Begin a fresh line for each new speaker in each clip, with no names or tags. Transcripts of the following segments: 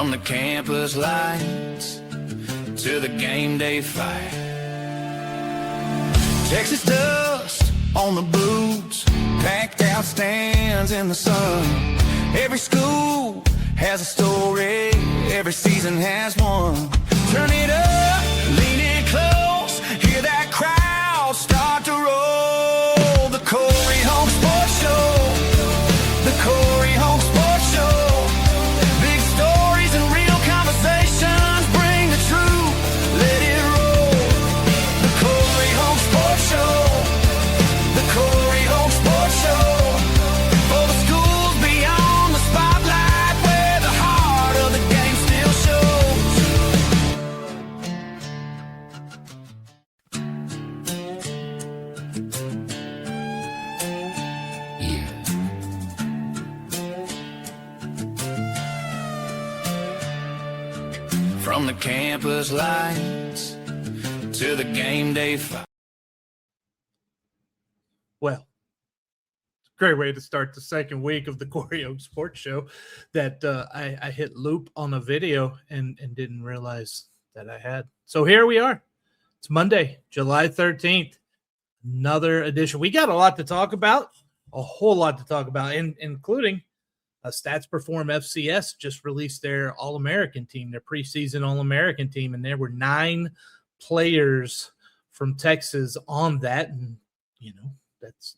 From the campus lights to the game day fight, Texas dust on the boots, packed out stands in the sun. Every school has a story, every season has one. Turn it up, lean in close, hear that crowd start to roll. The Corey Home Sports Show, the Corey Home Sports Show. Big stories and real conversations, bring the truth, let it roll. The Corey Home Sports Show, the Corey Home Sports Show. For the schools beyond the spotlight, where the heart of the game still shows. Yeah. From the campus lights to the game day fight.
Well, great way to start the second week of the Corey Oak Sports Show that I hit loop on a video and didn't realize that I had. So here we are. It's Monday, July 13th. Another edition. We got a lot to talk about, a whole lot to talk about, including Stats Perform FCS just released their All-American team, their preseason All-American team, and there were 9 players from Texas on that. And, you know, that's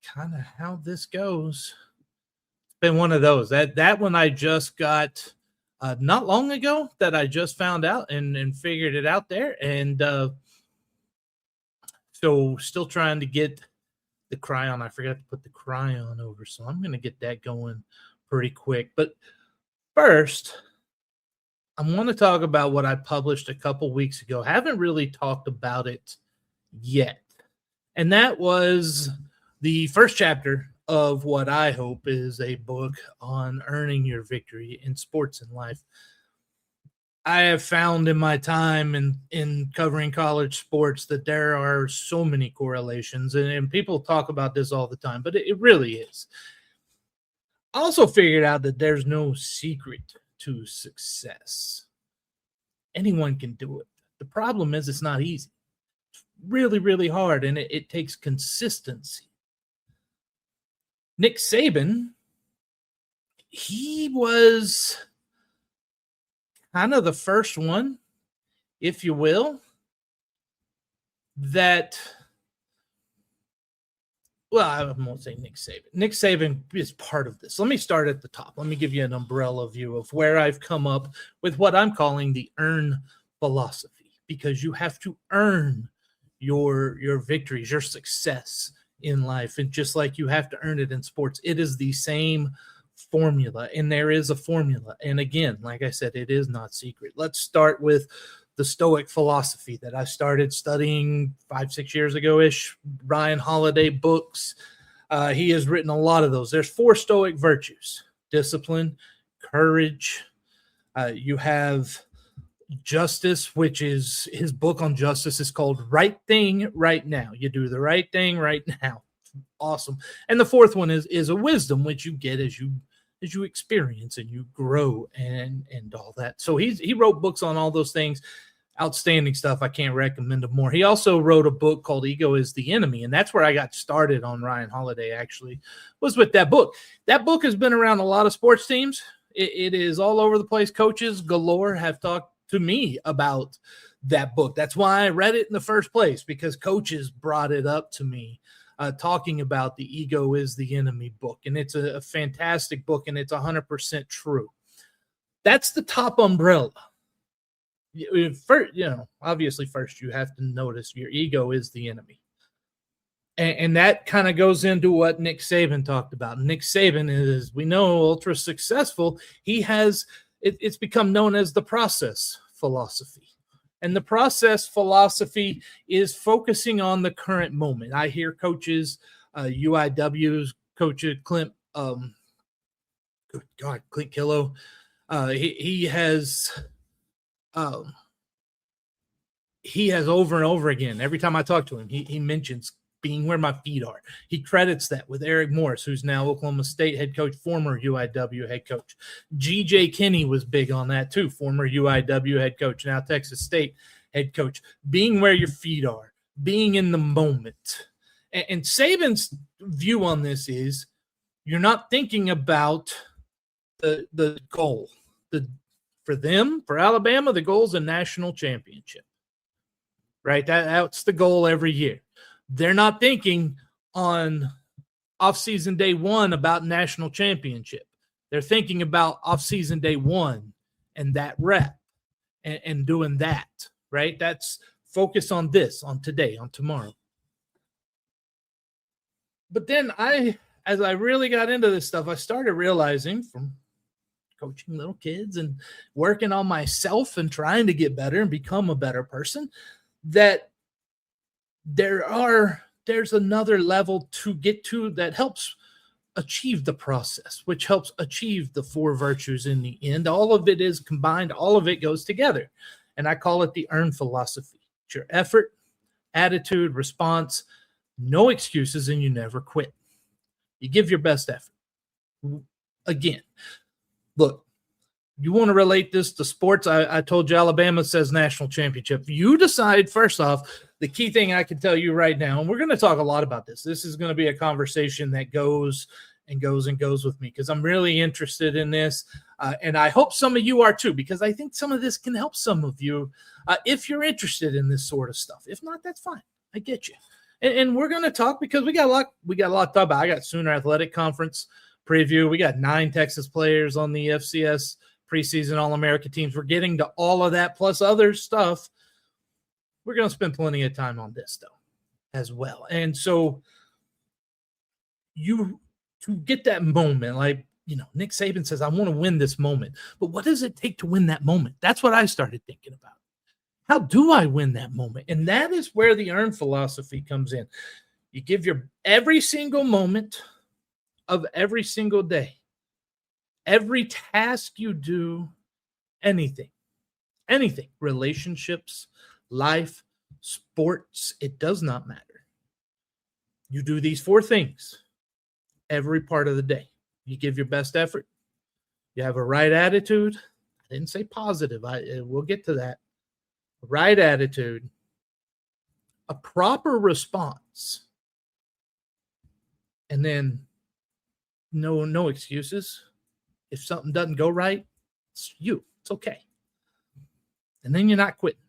kind of how this goes. It's been one of those. That one I just got not long ago that I just found out and figured it out there. And so still trying to get the cryon. I forgot to put the cryon over, so I'm going to get that going pretty quick. But first, I want to talk about what I published a couple weeks ago. Haven't really talked about it yet. And that was the first chapter of what I hope is a book on earning your victory in sports and life. I have found in my time in covering college sports that there are so many correlations, and people talk about this all the time, but it really is. I also figured out that there's no secret to success. Anyone can do it. The problem is it's not easy. It's really, really hard, and it takes consistency. Nick Saban, he was kind of the first one, if you will, that, well, I won't say Nick Saban. Nick Saban is part of this. Let me start at the top. Let me give you an umbrella view of where I've come up with what I'm calling the earn philosophy, because you have to earn your victories, your success in life. And just like you have to earn it in sports, it is the same formula, and there is a formula. And again, like I said, it is not secret. Let's start with the Stoic philosophy that I started studying 5-6 years ago-ish. Ryan Holiday books. He has written a lot of those. There's 4 Stoic virtues: discipline, courage. You have justice, which is his book on justice is called Right Thing Right Now. You do the right thing right now. Awesome. And the 4th one is a wisdom, which you get as you experience and you grow and all that. So he wrote books on all those things. Outstanding stuff. I can't recommend them more. He also wrote a book called Ego is the Enemy, and that's where I got started on Ryan Holiday, actually, was with that book. That book has been around a lot of sports teams. It is all over the place. Coaches galore have talked to me about that book. That's why I read it in the first place, because coaches brought it up to me, talking about the Ego is the Enemy book. And it's a fantastic book, and it's 100% true. That's the top umbrella. First, obviously first you have to notice your ego is the enemy. And that kind of goes into what Nick Saban talked about. Nick Saban is, we know, ultra successful. He has, it's become known as the process philosophy. And the process philosophy is focusing on the current moment. I hear coaches, UIW's coach Clint, Clint Killow, he has over and over again, every time I talk to him, he mentions being where my feet are. He credits that with Eric Morris, who's now Oklahoma State head coach, former UIW head coach. G.J. Kinney was big on that too, former UIW head coach, now Texas State head coach. Being where your feet are, being in the moment. And Saban's view on this is you're not thinking about the goal. For them, for Alabama, the goal is a national championship, right? That's the goal every year. They're not thinking on off-season day one about national championship. They're thinking about off-season day one and that rep and doing that, right? That's focus on this, on today, on tomorrow. But then as I really got into this stuff, I started realizing from coaching little kids and working on myself and trying to get better and become a better person, that there's another level to get to that helps achieve the process, which helps achieve the 4 virtues in the end. All of it is combined. All of it goes together. And I call it the earn philosophy. It's your effort, attitude, response, no excuses, and you never quit. You give your best effort. Again, look, you want to relate this to sports? I told you Alabama says national championship. You decide, first off, the key thing I can tell you right now, and we're going to talk a lot about this. This is going to be a conversation that goes and goes and goes with me because I'm really interested in this. And I hope some of you are too, because I think some of this can help some of you if you're interested in this sort of stuff. If not, that's fine. I get you. And we're going to talk because we got a lot to talk about. I got Sooner Athletic Conference preview. We got 9 Texas players on the FCS preseason All-America teams. We're getting to all of that plus other stuff. We're going to spend plenty of time on this, though, as well. And so to get that moment, like, Nick Saban says, I want to win this moment. But what does it take to win that moment? That's what I started thinking about. How do I win that moment? And that is where the earn philosophy comes in. You give your every single moment of every single day, every task you do, anything, relationships, life, sports, it does not matter. You do these 4 things every part of the day. You give your best effort. You have a right attitude. I didn't say positive. We'll get to that. Right attitude, a proper response, and then no excuses. If something doesn't go right, it's you. It's okay. And then you're not quitting.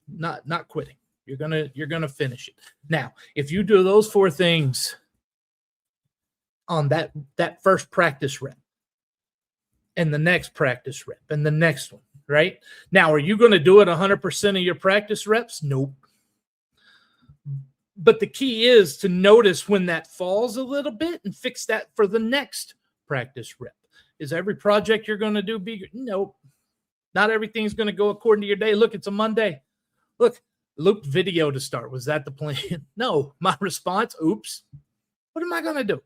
Not quitting. You're gonna finish it. Now, if you do those 4 things on that first practice rep, and the next practice rep, and the next one, right? Now, are you going to do it 100% of your practice reps? Nope. But the key is to notice when that falls a little bit and fix that for the next practice rep. Is every project you're going to do bigger? Nope. Not everything's going to go according to your day. Look, it's a Monday. Look, looped video to start. Was that the plan? No. My response, oops. What am I going to do?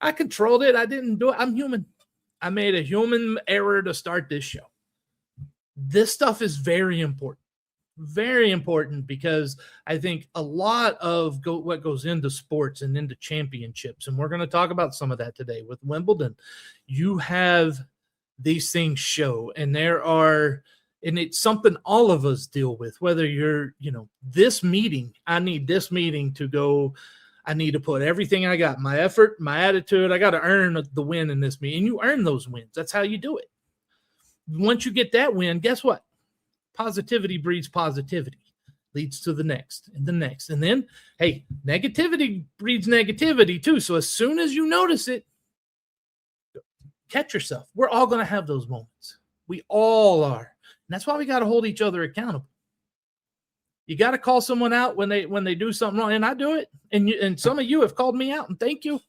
I controlled it. I didn't do it. I'm human. I made a human error to start this show. This stuff is very important because I think a lot of what goes into sports and into championships, and we're going to talk about some of that today with Wimbledon. You have these things show, and it's something all of us deal with, whether you're, this meeting, I need this meeting to go. I need to put everything I got, my effort, my attitude. I got to earn the win in this meeting. You earn those wins. That's how you do it. Once you get that win, guess what? Positivity breeds positivity, leads to the next and the next. And then, hey, negativity breeds negativity too. So as soon as you notice it, catch yourself. We're all going to have those moments. We all are. And that's why we got to hold each other accountable. You got to call someone out when they do something wrong, and I do it. And some of you have called me out, and thank you.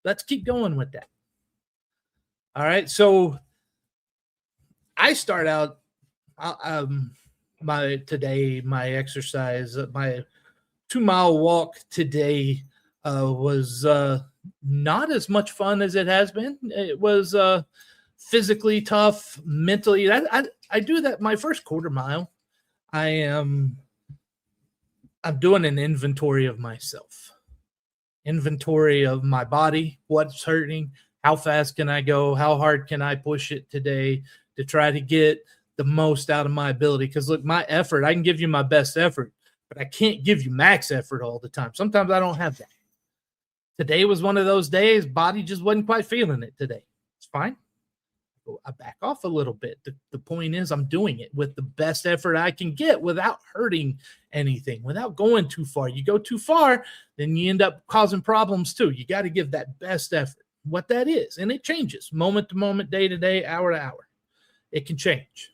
Let's keep going with that. All right, so I start out my exercise, my 2-mile walk today was not as much fun as it has been. It was physically tough, mentally. I do that my first quarter mile. I am I'm doing an inventory of myself, inventory of my body, what's hurting, how fast can I go, how hard can I push it today to try to get the most out of my ability. Because look, my effort, I can give you my best effort, but I can't give you max effort all the time. Sometimes I don't have that. Today was one of those days, body just wasn't quite feeling it today. It's fine. I back off a little bit. The point is I'm doing it with the best effort I can get without hurting anything, without going too far. You go too far, then you end up causing problems too. You got to give that best effort, what that is. And it changes moment to moment, day to day, hour to hour. It can change.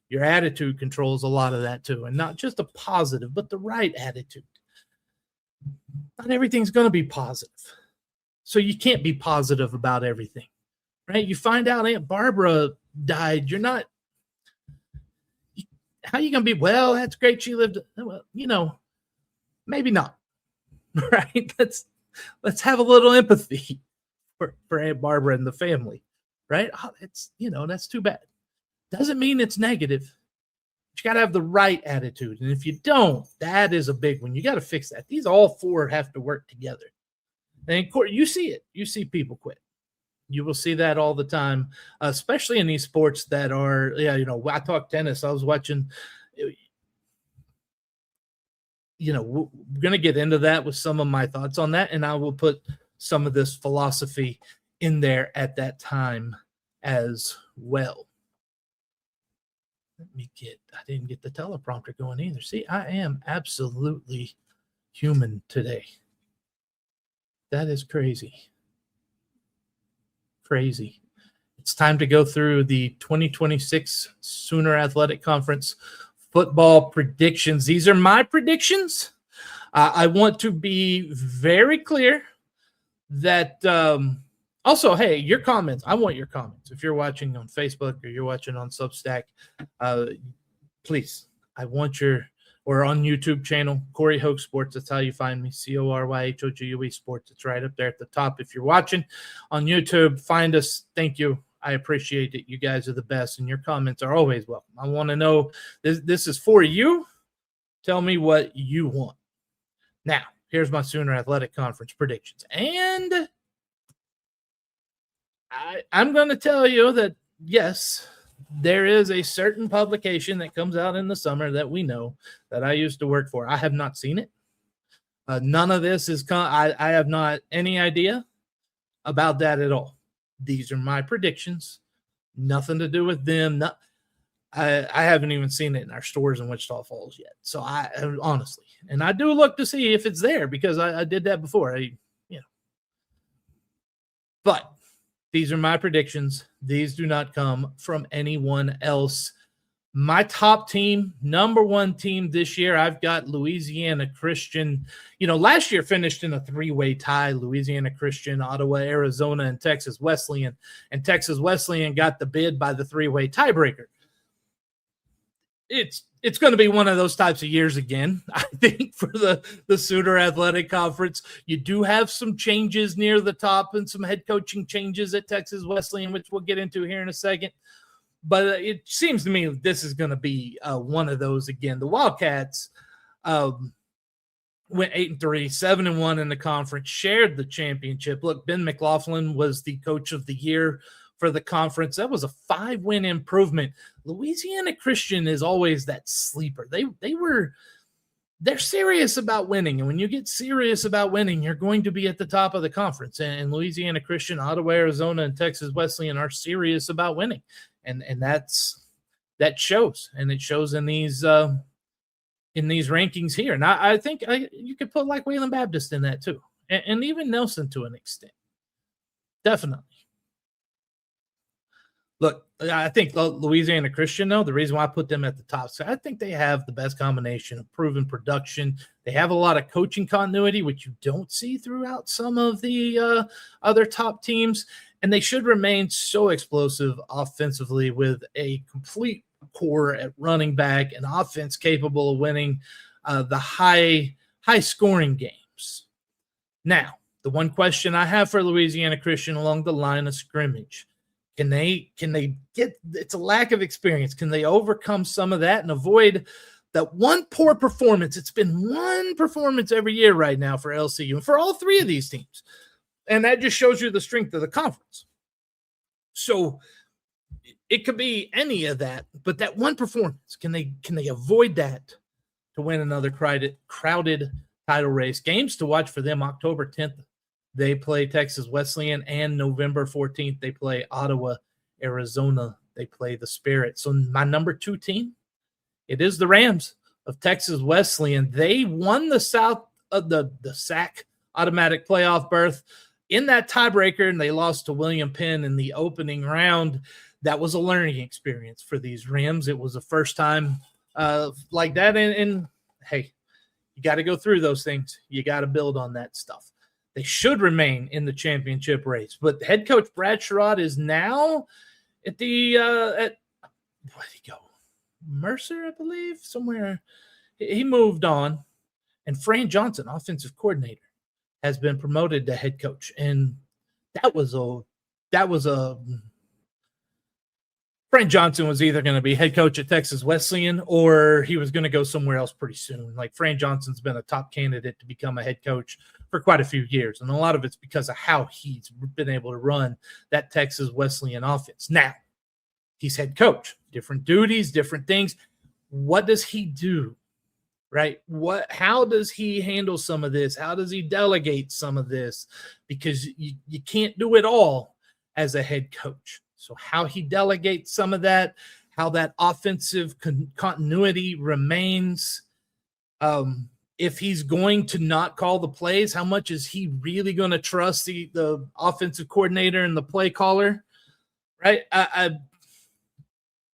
Your attitude controls a lot of that too. And not just a positive, but the right attitude. Not everything's going to be positive. So you can't be positive about everything. Right? You find out Aunt Barbara died. You're not, how are you going to be, well, that's great. She lived, well, maybe not. Right? Let's have a little empathy for Aunt Barbara and the family. Right? It's, that's too bad. Doesn't mean it's negative. You got to have the right attitude. And if you don't, that is a big one. You got to fix that. These all four have to work together. And you see it. You see people quit. You will see that all the time, especially in these sports that are, I talk tennis. I was watching, we're going to get into that with some of my thoughts on that. And I will put some of this philosophy in there at that time as well. I didn't get the teleprompter going either. See, I am absolutely human today. That is crazy. Crazy. It's time to go through the 2026 Sooner Athletic Conference football predictions. These are my predictions. I want to be very clear that also, hey, your comments. I want your comments. If you're watching on Facebook or you're watching on Substack, please, I want or on YouTube channel, Corey Hogue Sports. That's how you find me, CoryHogue Sports. It's right up there at the top. If you're watching on YouTube, find us. Thank you. I appreciate it. You guys are the best, and your comments are always welcome. I want to know, this is for you. Tell me what you want. Now, here's my Sooner Athletic Conference predictions. And I'm going to tell you that, yes, there is a certain publication that comes out in the summer that we know that I used to work for. I have not seen it. None of this is I have not any idea about that at all. These are my predictions. Nothing to do with them. I haven't even seen it in our stores in Wichita Falls yet. So I honestly, and I do look to see if it's there because I did that before. But these are my predictions. These do not come from anyone else. My top team, number one team this year, I've got Louisiana Christian. Last year finished in a three-way tie, Louisiana Christian, Ottawa, Arizona, and Texas Wesleyan. And Texas Wesleyan got the bid by the three-way tiebreaker. It's going to be one of those types of years again, I think, for the Sooner Athletic Conference. You do have some changes near the top and some head coaching changes at Texas Wesleyan, which we'll get into here in a second. But it seems to me this is going to be one of those again. The Wildcats went 8-3, 7-1 in the conference, shared the championship. Look, Ben McLaughlin was the coach of the year for the conference. That was a 5-win improvement. Louisiana Christian is always that sleeper. They're serious about winning. And when you get serious about winning, you're going to be at the top of the conference. And Louisiana Christian, Ottawa, Arizona, and Texas Wesleyan are serious about winning. And that shows. And it shows in these rankings here. And I think you could put like Wayland Baptist in that too. And even Nelson to an extent. Definitely. Look, I think Louisiana Christian, though, the reason why I put them at the top, so I think they have the best combination of proven production. They have a lot of coaching continuity, which you don't see throughout some of the other top teams, and they should remain so explosive offensively with a complete core at running back and offense capable of winning the high-scoring games. Now, the one question I have for Louisiana Christian along the line of scrimmage, Can they get, it's a lack of experience. Can they overcome some of that and avoid that one poor performance, it's been one performance every year right now for LCU and for all three of these teams. And that just shows you the strength of the conference. So it could be any of that, but that one performance, can they avoid that to win another crowded title race? Games to watch for them: October 10th, they play Texas Wesleyan, and November 14th, they play Ottawa, Arizona. They play the Spirit. So my number 2 team, it is the Rams of Texas Wesleyan. They won the SAC automatic playoff berth in that tiebreaker, and they lost to William Penn in the opening round. That was a learning experience for these Rams. It was the first time like that. And hey, you got to go through those things. You got to build on that stuff. They should remain in the championship race. But head coach Brad Sherrod is now at where did he go? Mercer, I believe, somewhere. He moved on. And Fran Johnson, offensive coordinator, has been promoted to head coach. And that was a Fran Johnson was either going to be head coach at Texas Wesleyan or he was going to go somewhere else pretty soon. Like, Fran Johnson's been a top candidate to become a head coach for quite a few years. And a lot of it's because of how he's been able to run that Texas Wesleyan offense. Now, he's head coach, different duties, different things. What does he do? Right? How does he handle some of this? How does he delegate some of this? Because you can't do it all as a head coach. So how he delegates some of that, how that offensive continuity remains, if he's going to not call the plays, how much is he really going to trust the offensive coordinator and the play caller, right?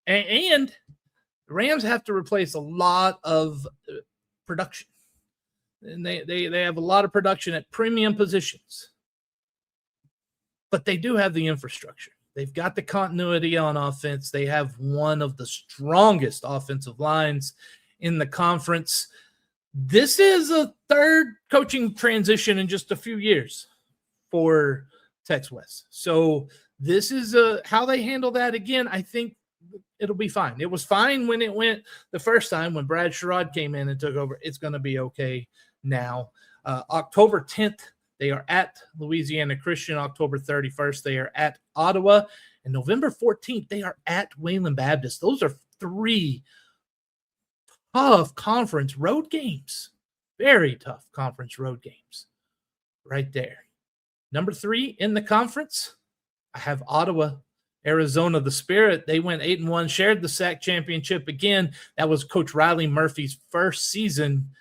And the Rams have to replace a lot of production. And they have a lot of production at premium positions. But they do have the infrastructure. They've got the continuity on offense. They have one of the strongest offensive lines in the conference. This is a third coaching transition in just a few years for Tex West. So this is how they handle that. Again, I think it'll be fine. It was fine when it went the first time when Brad Sherrod came in and took over. It's going to be okay now. October 10th, they are at Louisiana Christian. October 31st, they are at Ottawa. And November 14th, they are at Wayland Baptist. Those are 3 tough conference road games. Very tough conference road games right there. Number 3 in the conference, I have Ottawa, Arizona, the Spirit. They went 8-1, shared the SAC championship again. That was Coach Riley Murphy's first season.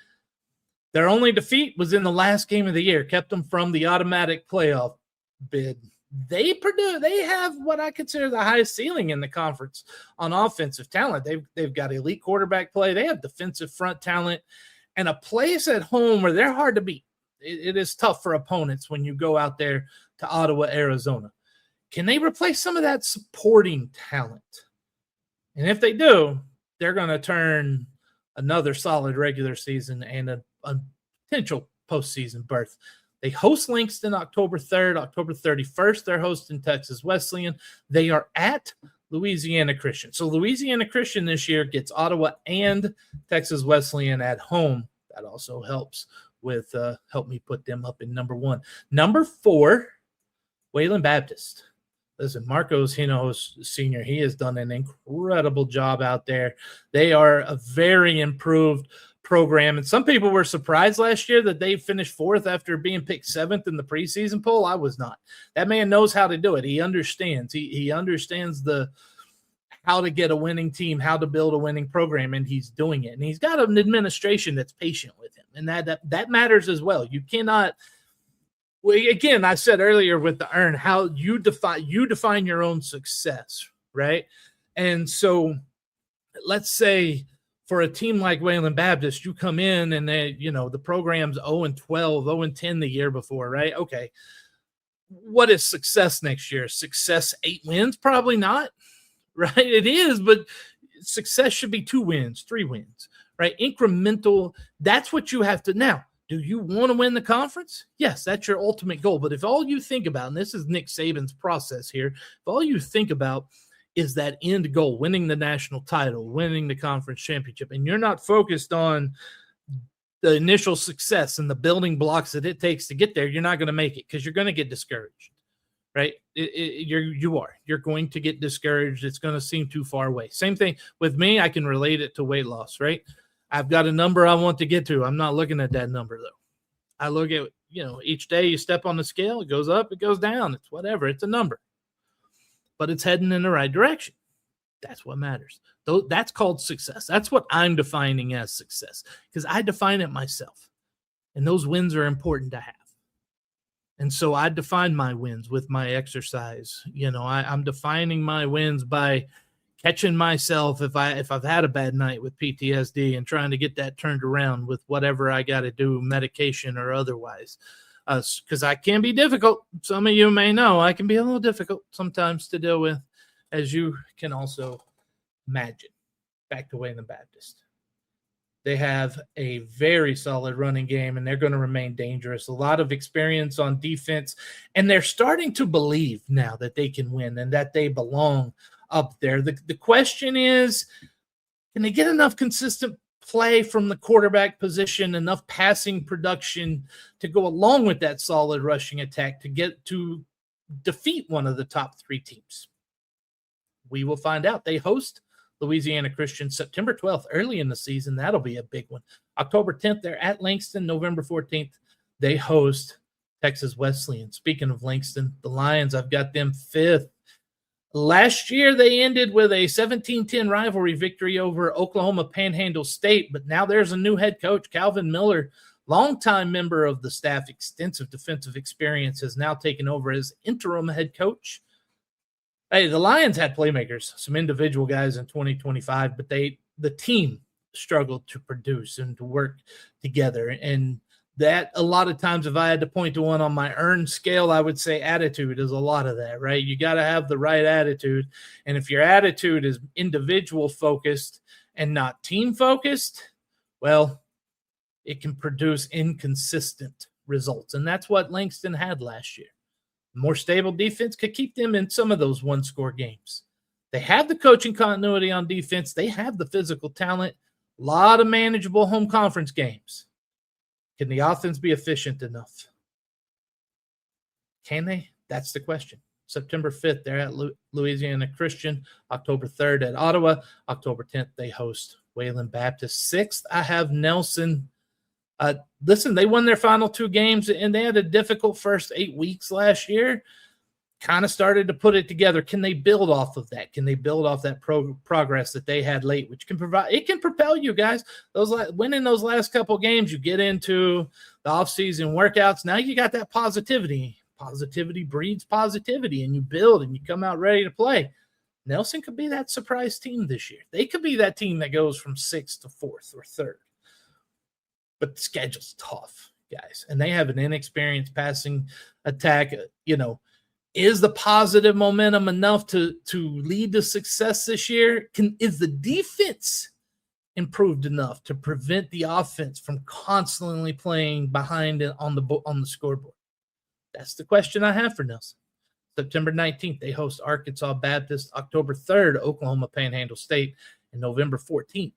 Their only defeat was in the last game of the year, kept them from the automatic playoff bid. They have what I consider the highest ceiling in the conference on offensive talent. They've got elite quarterback play. They have defensive front talent and a place at home where they're hard to beat. It is tough for opponents when you go out there to Ottawa, Arizona. Can they replace some of that supporting talent? And if they do, they're going to turn another solid regular season and a potential postseason berth. They host Langston October 3rd. October 31st, they're hosting Texas Wesleyan. They are at Louisiana Christian. So Louisiana Christian this year gets Ottawa and Texas Wesleyan at home. That also helps with help me put them up in number 1. Number 4, Wayland Baptist. Listen, Marcos Hinojosa Sr., he has done an incredible job out there. They are a very improved program. And some people were surprised last year that they finished 4th after being picked 7th in the preseason poll. I was not. That man knows how to do it. He understands. He understands how to get a winning team, how to build a winning program, and he's doing it. And he's got an administration that's patient with him, and that matters as well. You cannot. Well, again, I said earlier with the earn, how you define your own success, right? And so let's say for a team like Wayland Baptist, you come in and the program's 0-12, 0-10 the year before, right? Okay. What is success next year? Success 8 wins? Probably not, right? It is, but success should be 2 wins, 3 wins, right? Incremental. That's what you have to now. Do you want to win the conference? Yes, that's your ultimate goal. But if all you think about, and this is Nick Saban's process here, if all you think about is that end goal, winning the national title, winning the conference championship, and you're not focused on the initial success and the building blocks that it takes to get there, you're not going to make it because you're going to get discouraged, right? You're going to get discouraged. It's going to seem too far away. Same thing with me. I can relate it to weight loss, right? I've got a number I want to get to. I'm not looking at that number though. I look at, each day you step on the scale, it goes up, it goes down. It's whatever. It's a number, but it's heading in the right direction. That's what matters. That's called success. That's what I'm defining as success because I define it myself. And those wins are important to have. And so I define my wins with my exercise. I'm defining my wins by catching myself if I've had a bad night with PTSD and trying to get that turned around with whatever I got to do, medication or otherwise. Because I can be difficult. Some of you may know I can be a little difficult sometimes to deal with, as you can also imagine. Back to Wayland Baptist. They have a very solid running game, and they're going to remain dangerous. A lot of experience on defense, and they're starting to believe now that they can win and that they belong up there. The question is, can they get enough consistent play from the quarterback position, enough passing production to go along with that solid rushing attack to defeat one of the top three teams? We will find out. They host Louisiana Christian September 12th, early in the season. That'll be a big one. October 10th, they're at Langston. November 14th, they host Texas Wesleyan. Speaking of Langston, the Lions, I've got them 5th. Last year, they ended with a 17-10 rivalry victory over Oklahoma Panhandle State, but now there's a new head coach, Calvin Miller, longtime member of the staff, extensive defensive experience, has now taken over as interim head coach. Hey, the Lions had playmakers, some individual guys in 2025, but the team struggled to produce and to work together. And that a lot of times, if I had to point to one on my earn scale, I would say attitude is a lot of that, right? You got to have the right attitude. And if your attitude is individual focused and not team focused, well, it can produce inconsistent results. And that's what Langston had last year. More stable defense could keep them in some of those one-score games. They have the coaching continuity on defense. They have the physical talent. A lot of manageable home conference games. Can the offense be efficient enough? Can they? That's the question. September 5th, they're at Louisiana Christian. October 3rd at Ottawa. October 10th, they host Wayland Baptist. 6th, I have Nelson. Listen, they won their final 2 games, and they had a difficult first 8 weeks last year. Kind of started to put it together. Can they build off of that? Can they build off that progress that they had late, which can provide? It can propel you guys. Winning those last couple games, you get into the offseason workouts. Now you got that positivity. Positivity breeds positivity, and you build and you come out ready to play. Nelson could be that surprise team this year. They could be that team that goes from 6th to 4th or 3rd. But the schedule's tough, guys. And they have an inexperienced passing attack. Is the positive momentum enough to lead to success this year? Is the defense improved enough to prevent the offense from constantly playing behind on the scoreboard? That's the question I have for Nelson. September 19th, they host Arkansas Baptist. October 3rd, Oklahoma Panhandle State. And November 14th,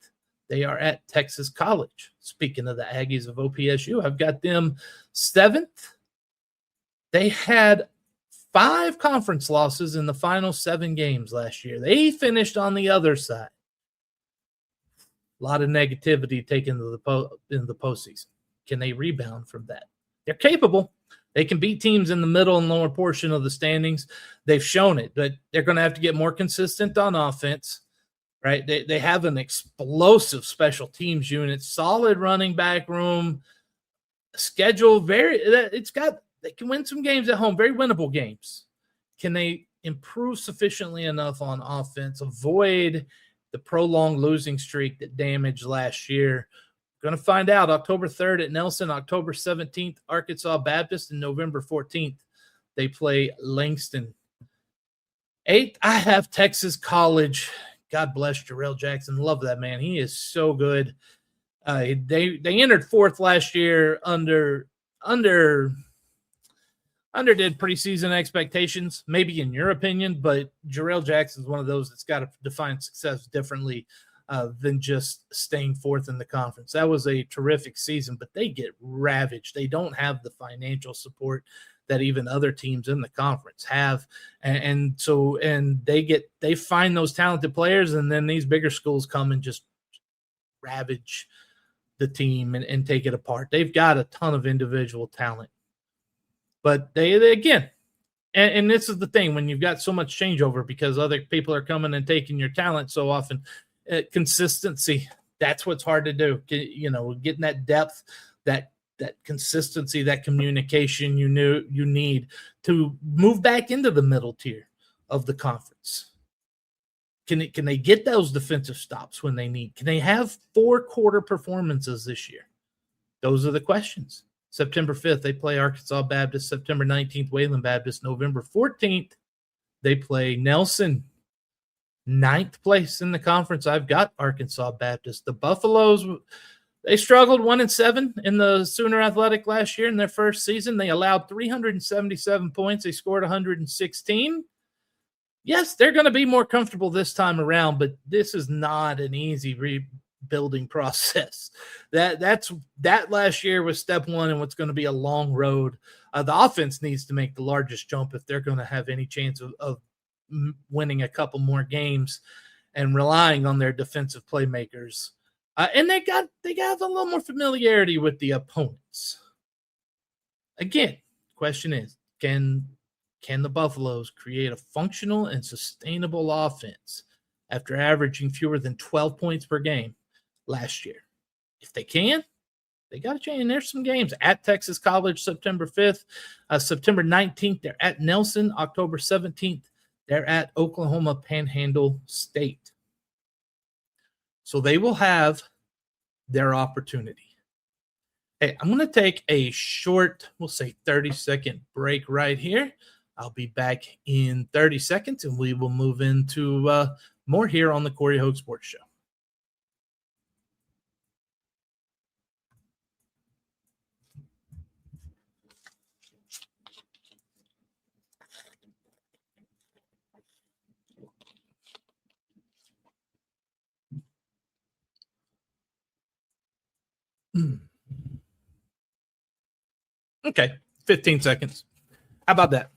they are at Texas College. Speaking of the Aggies of OPSU, I've got them 7th. They had 5 conference losses in the final 7 games last year. They finished on the other side. A lot of negativity taken into the postseason. Can they rebound from that? They're capable. They can beat teams in the middle and lower portion of the standings. They've shown it, but they're going to have to get more consistent on offense. Right, they have an explosive special teams unit, solid running back room, schedule. They can win some games at home, very winnable games. Can they improve sufficiently enough on offense, avoid the prolonged losing streak that damaged last year? Going to find out. October 3rd at Nelson, October 17th, Arkansas Baptist, and November 14th, they play Langston. 8th, I have Texas College. God bless Jarrell Jackson. Love that man. He is so good. They entered 4th last year under underdid preseason expectations, maybe in your opinion, but Jarrell Jackson is one of those that's got to define success differently than just staying fourth in the conference. That was a terrific season, but they get ravaged. They don't have the financial support that even other teams in the conference have. And they find those talented players, and then these bigger schools come and just ravage the team and take it apart. They've got a ton of individual talent. But they again, and this is the thing, when you've got so much changeover because other people are coming and taking your talent so often, consistency, that's what's hard to do. Getting that depth, that consistency, that communication you need to move back into the middle tier of the conference. Can they get those defensive stops when they need? Can they have 4-quarter performances this year? Those are the questions. September 5th, they play Arkansas Baptist. September 19th, Wayland Baptist. November 14th, they play Nelson. 9th place in the conference. I've got Arkansas Baptist. The Buffaloes, they struggled 1-7 in the Sooner Athletic last year in their first season. They allowed 377 points. They scored 116. Yes, they're going to be more comfortable this time around, but this is not an easy rebuilding process. That last year was step one, and what's going to be a long road. The offense needs to make the largest jump if they're going to have any chance of winning a couple more games, and relying on their defensive playmakers. And they got a little more familiarity with the opponents. Again, question is, can the Buffaloes create a functional and sustainable offense after averaging fewer than 12 points per game last year? If they can, they got a chance. And there's some games at Texas College, September 5th. September 19th, they're at Nelson. October 17th, they're at Oklahoma Panhandle State. So they will have their opportunity. Hey, I'm going to take a short, we'll say 30-second break right here. I'll be back in 30 seconds, and we will move into more here on the Corey Hogue Sports Show. Okay, 15 seconds. How about that?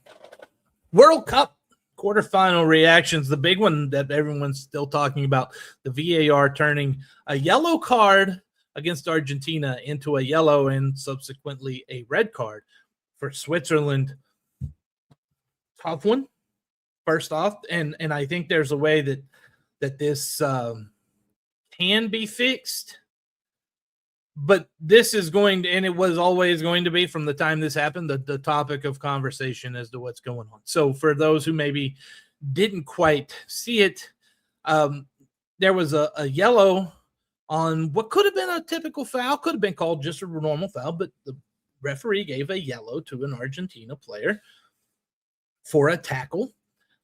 World Cup quarterfinal reactions. The big one that everyone's still talking about, the VAR turning a yellow card against Argentina into a yellow and subsequently a red card for Switzerland. Tough one, first off. And I think there's a way that this can be fixed. But this is going to, and it was always going to be from the time this happened, the topic of conversation as to what's going on. So for those who maybe didn't quite see it, there was a yellow on what could have been a typical foul, could have been called just a normal foul, but the referee gave a yellow to an Argentina player for a tackle.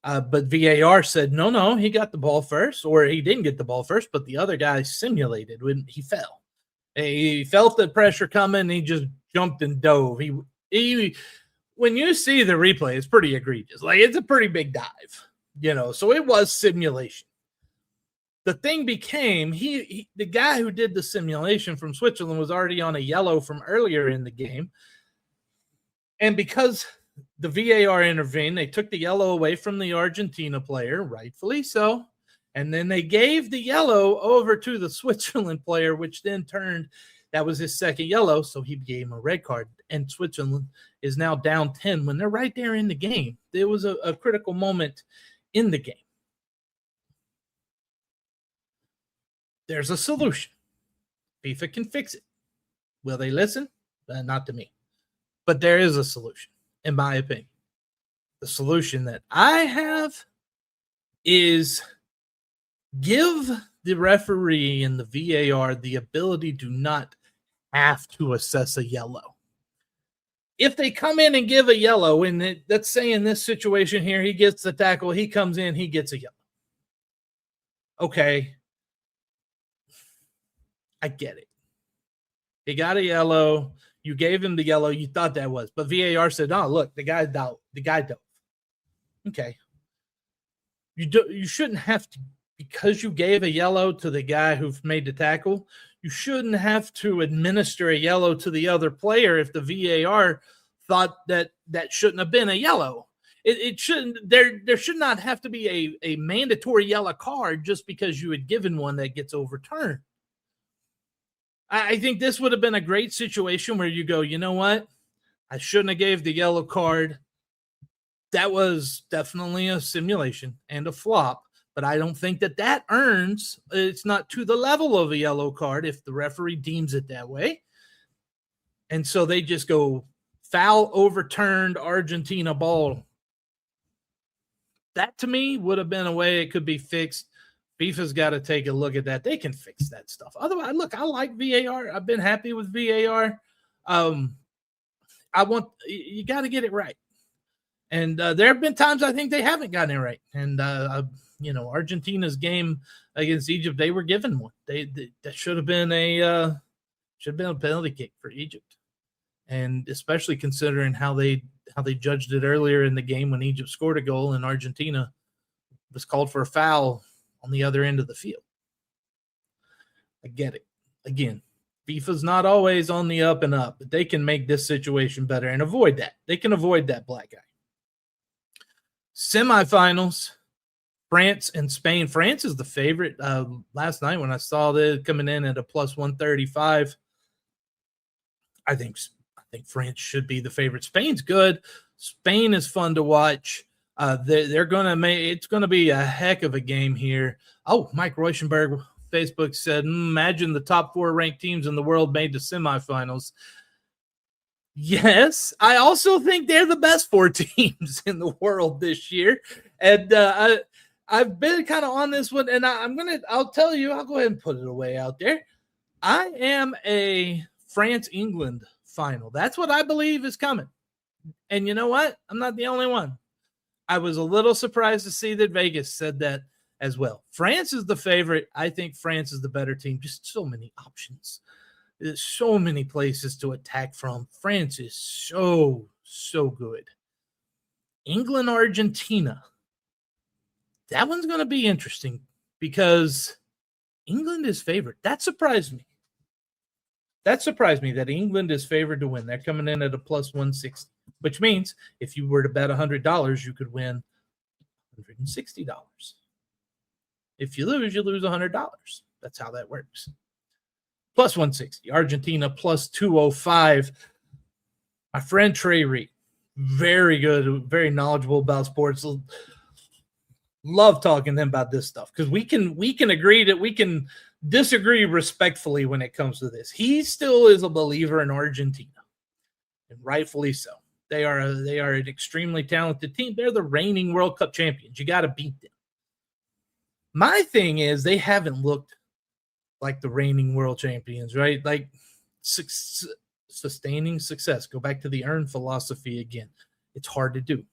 But VAR said, no, he got the ball first, or he didn't get the ball first, but the other guy simulated when he fell. He felt the pressure coming. He just jumped and dove. He when you see the replay, it's pretty egregious. Like, it's a pretty big dive, so it was simulation. The thing became, the guy who did the simulation from Switzerland was already on a yellow from earlier in the game. And because the VAR intervened, they took the yellow away from the Argentina player, rightfully so. And then they gave the yellow over to the Switzerland player, which then turned, that was his second yellow, so he gave him a red card. And Switzerland is now down 10 when they're right there in the game. There was a critical moment in the game. There's a solution. FIFA can fix it. Will they listen? Not to me. But there is a solution, in my opinion. The solution that I have is give the referee and the VAR the ability to not have to assess a yellow. If they come in and give a yellow, and let's say in this situation here, he gets the tackle, he comes in, he gets a yellow. Okay. I get it. He got a yellow. You gave him the yellow. You thought that was. But VAR said, oh, look, the guy dove. Okay. You shouldn't have to, because you gave a yellow to the guy who made the tackle, you shouldn't have to administer a yellow to the other player if the VAR thought that shouldn't have been a yellow. It shouldn't. There should not have to be a mandatory yellow card just because you had given one that gets overturned. I think this would have been a great situation where you go, you know what? I shouldn't have gave the yellow card. That was definitely a simulation and a flop, but I don't think that earns, it's not to the level of a yellow card if the referee deems it that way. And so they just go foul, overturned, Argentina ball. That to me would have been a way it could be fixed. FIFA's got to take a look at that. They can fix that stuff. Otherwise, look, I like VAR. I've been happy with VAR. You got to get it right. And there have been times I think they haven't gotten it right. And, Argentina's game against Egypt, they were given one. That should have been a penalty kick for Egypt. And especially considering how they judged it earlier in the game when Egypt scored a goal and Argentina was called for a foul on the other end of the field. I get it. Again, FIFA's not always on the up and up, but they can make this situation better and avoid that. They can avoid that black eye. Semifinals, France and Spain. France is the favorite. Last night when I saw this coming in at a plus 135, I think France should be the favorite. Spain's good. Spain is fun to watch. They're going to make, it's going to be a heck of a game here. Oh, Mike Reuschenberg, Facebook said, imagine the top 4 ranked teams in the world made the semifinals. Yes, I also think they're the best 4 teams in the world this year. And I've been kind of on this one, and I'll tell you, I'll go ahead and put it away out there. I am a France-England final. That's what I believe is coming. And you know what? I'm not the only one. I was a little surprised to see that Vegas said that as well. France is the favorite. I think France is the better team. Just so many options. There's so many places to attack from. France is so good. England-Argentina. That one's going to be interesting because England is favored. That surprised me. That England is favored to win. They're coming in at a plus 160, which means if you were to bet $100, you could win $160. If you lose $100. That's how that works. Plus 160. Argentina plus 205. My friend Trey Reed, very good, very knowledgeable about sports. Love talking to him about this stuff because we can agree that we can disagree respectfully when it comes to this. He still is a believer in Argentina, and rightfully so. They are an extremely talented team. They're the reigning World Cup champions. You got to beat them. My thing is they haven't looked like the reigning world champions, right? Like sustaining success. Go back to the earn philosophy again. It's hard to do,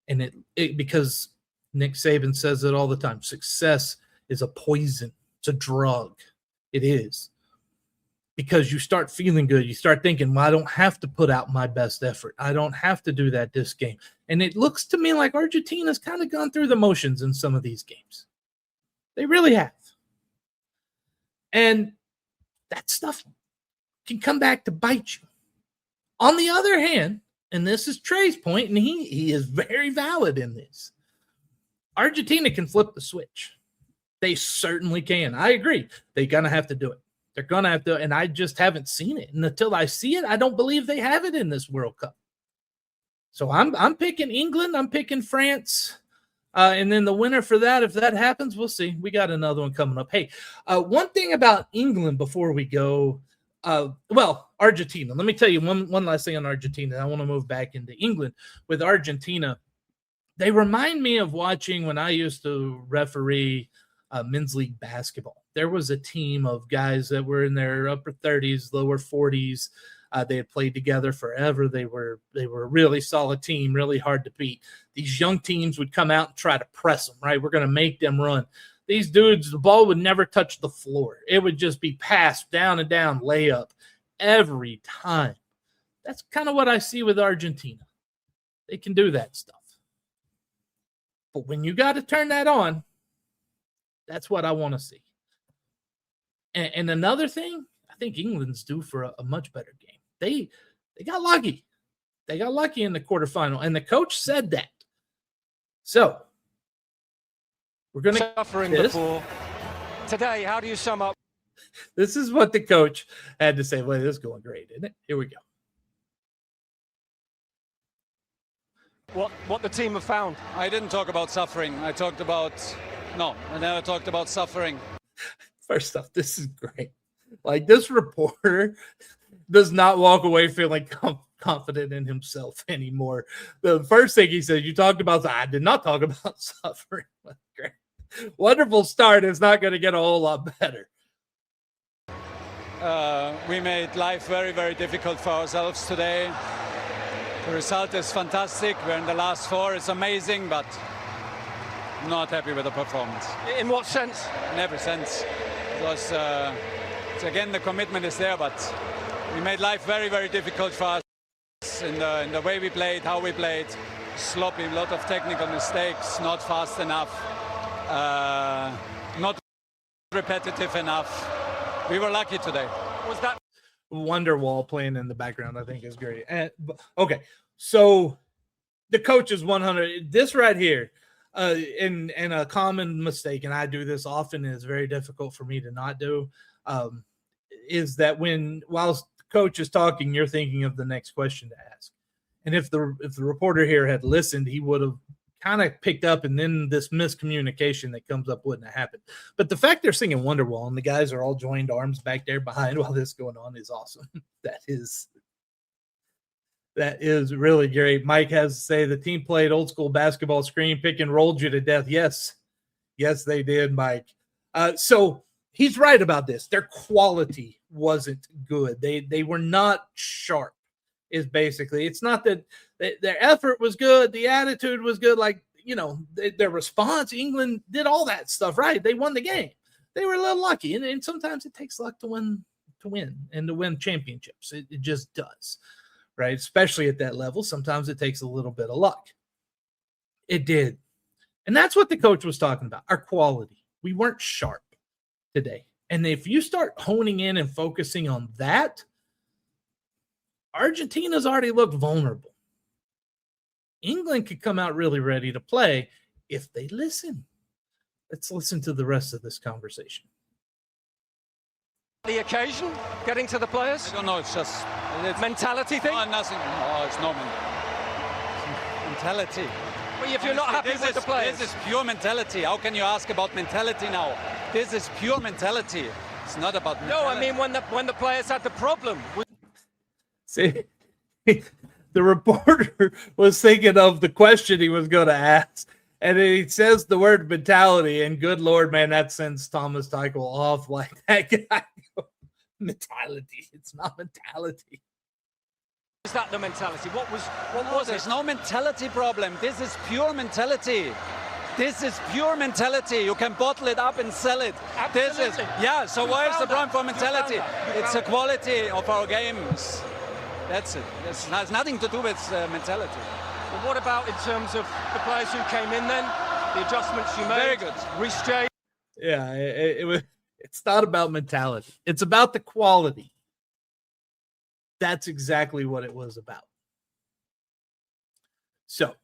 and it because Nick Saban says it all the time. Success is a poison. It's a drug. It is. Because you start feeling good. You start thinking, well, I don't have to put out my best effort. I don't have to do that this game. And it looks to me like Argentina's kind of gone through the motions in some of these games. They really have. And that stuff can come back to bite you. On the other hand, and this is Trey's point, and he is very valid in this, Argentina can flip the switch. They certainly can. I agree. They're going to have to do it. They're going to have to, and I just haven't seen it. And until I see it, I don't believe they have it in this World Cup. So I'm picking England. I'm picking France. And then the winner for that, if that happens, we'll see. We got another one coming up. Hey, one thing about England before we go, Argentina. Let me tell you one last thing on Argentina. I want to move back into England. With Argentina, they remind me of watching when I used to referee men's league basketball. There was a team of guys that were in their upper 30s, lower 40s. They had played together forever. They were a really solid team, really hard to beat. These young teams would come out and try to press them, right? We're going to make them run. These dudes, the ball would never touch the floor. It would just be passed down and down, layup every time. That's kind of what I see with Argentina. They can do that stuff. But when you got to turn that on, that's what I want to see. And another thing, I think England's due for a much better game. They got lucky. They got lucky in the quarterfinal, and the coach said that. So we're going to
suffering before today. How do you sum up?
This is what the coach had to say. Well, this is going great, isn't it? Here we go.
What the team have found.
I didn't talk about suffering. I never talked about suffering.
First off, this is great. Like, this reporter does not walk away feeling confident in himself anymore. The first thing he said, you talked about, I did not talk about suffering. Great. Wonderful start. It's not going to get a whole lot better.
We made life very, very difficult for ourselves today. The result is fantastic. We're in the last four. It's amazing, but not happy with the performance.
In what sense?
In every sense. Because, again, the commitment is there, but we made life very, very difficult for us in the way we played, how we played. Sloppy, a lot of technical mistakes, not fast enough, not repetitive enough. We were lucky today.
Was that
Wonderwall playing in the background, I think, is great. And okay, so the coach is 100. This right here, and a common mistake, and I do this often, and it's very difficult for me to not do, is that whilst the coach is talking, you're thinking of the next question to ask. And if the reporter here had listened, he would have kind of picked up, and then this miscommunication that comes up wouldn't have happened. But the fact they're singing Wonderwall and the guys are all joined arms back there behind while this is going on is awesome. That is really great. Mike has to say the team played old school basketball, screen, pick, and rolled you to death. Yes, they did, Mike. So he's right about this. Their quality wasn't good. They were not sharp. Is basically, it's not that their effort was good, the attitude was good, like, their response. England did all that stuff right. They won the game. They were a little lucky, and sometimes it takes luck to win and to win championships. It just does, right? Especially at that level, sometimes it takes a little bit of luck. It did, and that's what the coach was talking about. Our quality. We weren't sharp today, and if you start honing in and focusing on that, Argentina's already looked vulnerable. England could come out really ready to play if they listen. Let's listen to the rest of this conversation.
the occasion, getting to the players?
I don't know, it's
mentality thing?
No, nothing. No, it's no mentality.
Well, if you're not happy with the players.
This is pure mentality. How can you ask about mentality now? This is pure mentality. It's not about mentality.
No, I mean when the players had the problem.
See, the reporter was thinking of the question he was going to ask, and he says the word mentality, and good Lord, man, that sends Thomas Tuchel off like that guy. Mentality. It's not mentality.
Is that the mentality? What was
There's no mentality problem. This is pure mentality. This is pure mentality. You can bottle it up and sell it.
Absolutely.
So why is the problem for mentality? It's the quality of our games. That's it. It has nothing to do with mentality.
Well, what about in terms of the players who came in then? The adjustments you made?
Very good.
Reece James.
Yeah, it's not about mentality. It's about the quality. That's exactly what it was about. So,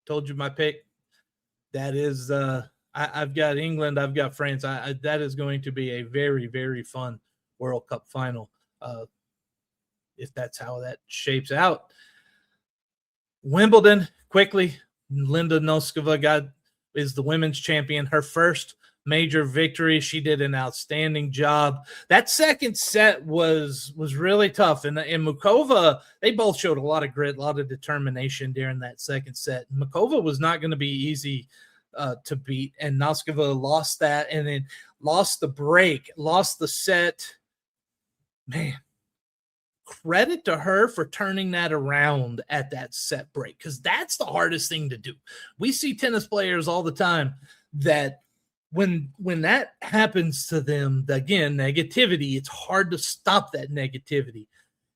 told you my pick. That is, I've got England. I've got France. That is going to be a very, very fun World Cup final. If that's how that shapes out. Wimbledon, quickly. Linda Noskova is the women's champion. Her first major victory. She did an outstanding job. That second set was really tough. And Mukova, they both showed a lot of grit, a lot of determination during that second set. Mukova was not going to be easy to beat. And Noskova lost that and then lost the break, lost the set. Man, credit to her for turning that around at that set break, because that's the hardest thing to do. We see tennis players all the time that when that happens to them, again, negativity, it's hard to stop that negativity.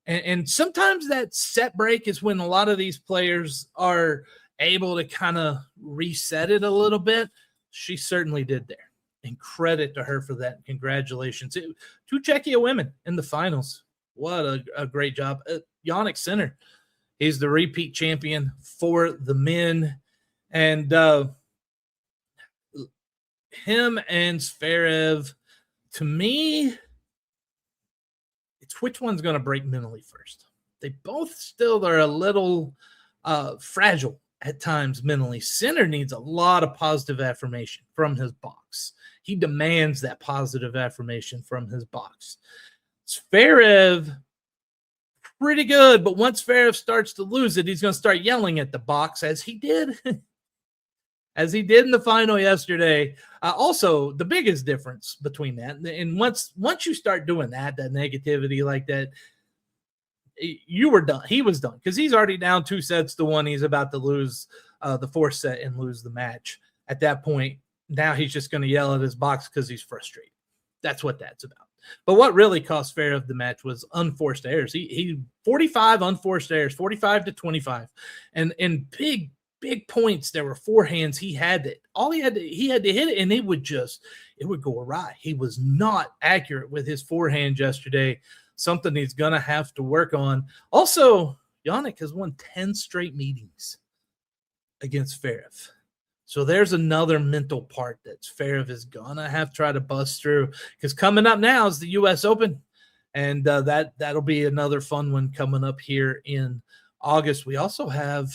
And sometimes that set break is when a lot of these players are able to kind of reset it a little bit. She certainly did there. And credit to her for that. Congratulations. 2 Czechia women in the finals. What a great job. Jannik Sinner, he's the repeat champion for the men. And him and Zverev, to me, it's which one's going to break mentally first. They both still are a little fragile at times mentally. Sinner needs a lot of positive affirmation from his box. He demands that positive affirmation from his box. Zverev, pretty good, but once Zverev starts to lose it, he's going to start yelling at the box, as he did. As he did in the final yesterday. Also, the biggest difference between that, and once you start doing that negativity like that, you were done. He was done because he's already down 2-1. He's about to lose the 4th set and lose the match. At that point, now he's just going to yell at his box because he's frustrated. That's what that's about. But what really cost Zverev the match was unforced errors. He 45 unforced errors, 45-25, and big points. There were forehands. He had it. He had to hit it, and it would go awry. He was not accurate with his forehand yesterday. Something he's gonna have to work on. Also, Jannik has won 10 straight meetings against Zverev. So there's another mental part that Zverev is gonna have to try to bust through. Because coming up now is the U.S. Open, and that'll be another fun one coming up here in August. We also have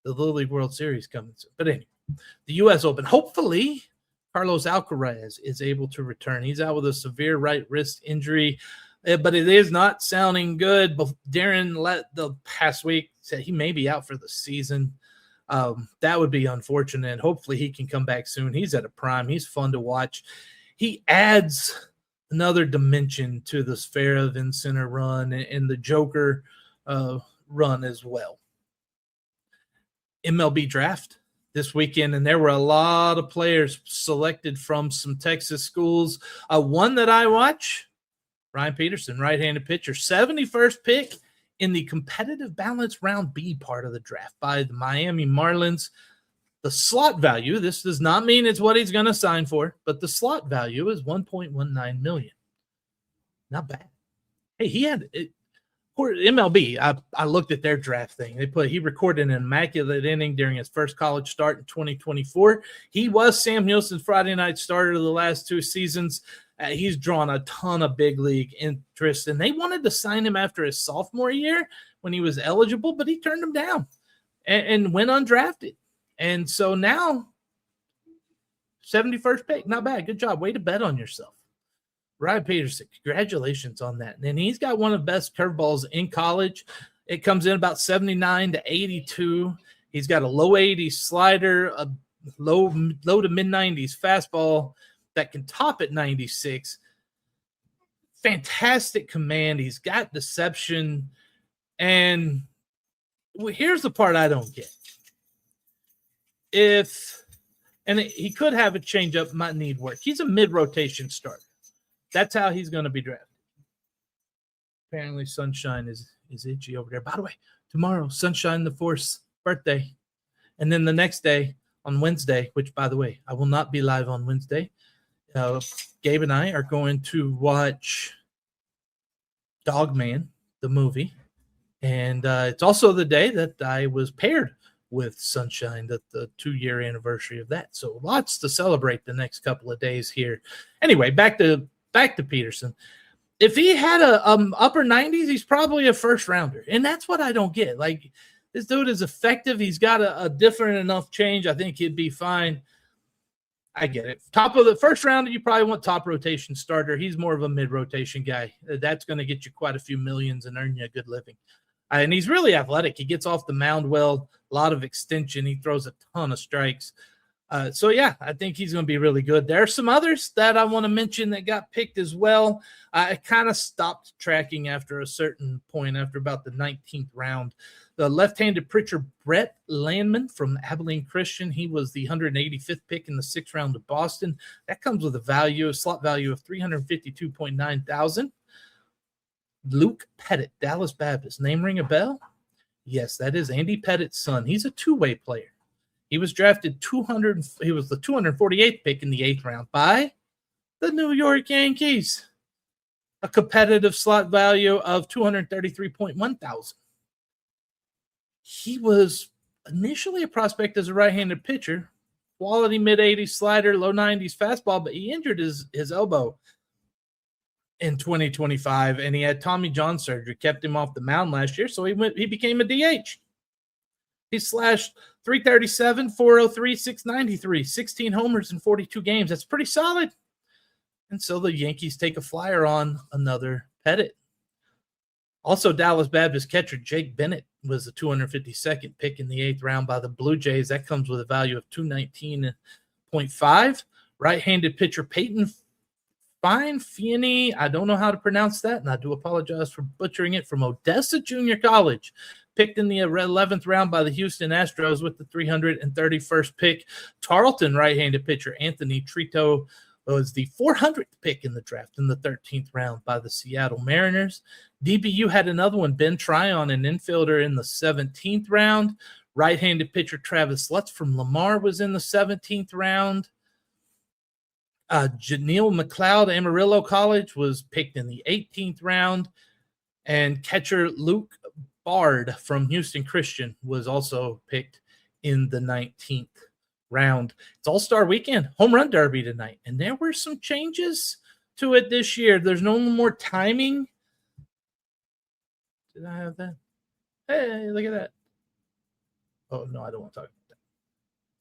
the Little League World Series coming soon. But anyway, the U.S. Open. Hopefully, Carlos Alcaraz is able to return. He's out with a severe right wrist injury, but it is not sounding good. But Darren the past week said he may be out for the season. That would be unfortunate. Hopefully, he can come back soon. He's at a prime. He's fun to watch. He adds another dimension to the Zverev and Sinner run and the Joker run as well. MLB draft this weekend, and there were a lot of players selected from some Texas schools. One that I watch, Ryan Peterson, right-handed pitcher, 71st pick in the competitive balance round B part of the draft by the Miami Marlins. The slot value, this does not mean it's what he's going to sign for, but the slot value is $1.19 million. Not bad. Hey, he had it. MLB, I looked at their draft thing. He recorded an immaculate inning during his first college start in 2024. He was Sam Houston's Friday night starter the last 2 seasons. He's drawn a ton of big league interest, and they wanted to sign him after his sophomore year when he was eligible, but he turned him down and went undrafted. And so now, 71st pick, not bad. Good job. Way to bet on yourself. Ryan Peterson, congratulations on that. And he's got one of the best curveballs in college. It comes in about 79-82. He's got a low 80s slider, a low to mid 90s fastball that can top at 96. Fantastic command. He's got deception. And here's the part I don't get. He could have a changeup, might need work. He's a mid-rotation starter. That's how he's going to be drafted. Apparently, Sunshine is itchy over there. By the way, tomorrow, Sunshine the Fourth's birthday. And then the next day, on Wednesday, which, by the way, I will not be live on Wednesday, Gabe and I are going to watch Dogman, the movie. And it's also the day that I was paired with Sunshine, the 2-year anniversary of that. So lots to celebrate the next couple of days here. Anyway, back to Peterson. If he had a upper 90s, he's probably a first rounder. And that's what I don't get. Like, this dude is effective. He's got a different enough change. I think he'd be fine. I get it. Top of the first rounder, you probably want top rotation starter. He's more of a mid-rotation guy. That's going to get you quite a few millions and earn you a good living. And he's really athletic. He gets off the mound well, a lot of extension. He throws a ton of strikes. So, yeah, I think he's going to be really good. There are some others that I want to mention that got picked as well. I kind of stopped tracking after a certain point, after about the 19th round. The left-handed pitcher Brett Landman from Abilene Christian, he was the 185th pick in the 6th round of Boston. That comes with a slot value of $352,900. Luke Pettit, Dallas Baptist. Name ring a bell? Yes, that is Andy Pettit's son. He's a two-way player. He was drafted 200. He was the 248th pick in the 8th round by the New York Yankees. A competitive slot value of 233.1 thousand. He was initially a prospect as a right-handed pitcher, quality mid-80s slider, low 90s fastball, but he injured his elbow in 2025, and he had Tommy John surgery, kept him off the mound last year, so he became a DH. He slashed 337, 403, 693, 16 homers in 42 games. That's pretty solid. And so the Yankees take a flyer on another Pettit. Also, Dallas Baptist catcher Jake Bennett was the 252nd pick in the 8th round by the Blue Jays. That comes with a value of 219.5. Right-handed pitcher Peyton Feeney, I don't know how to pronounce that, and I do apologize for butchering it, from Odessa Junior College, picked in the 11th round by the Houston Astros with the 331st pick. Tarleton right-handed pitcher Anthony Trito was the 400th pick in the draft in the 13th round by the Seattle Mariners. DBU had another one, Ben Tryon, an infielder, in the 17th round. Right-handed pitcher Travis Lutz from Lamar was in the 17th round. Janelle McLeod, Amarillo College, was picked in the 18th round. And catcher Luke Bard from Houston Christian was also picked in the 19th round. It's All-Star Weekend, Home Run Derby tonight. And there were some changes to it this year. There's no more timing. Did I have that? Hey, look at that. Oh, no, I don't want to talk about that.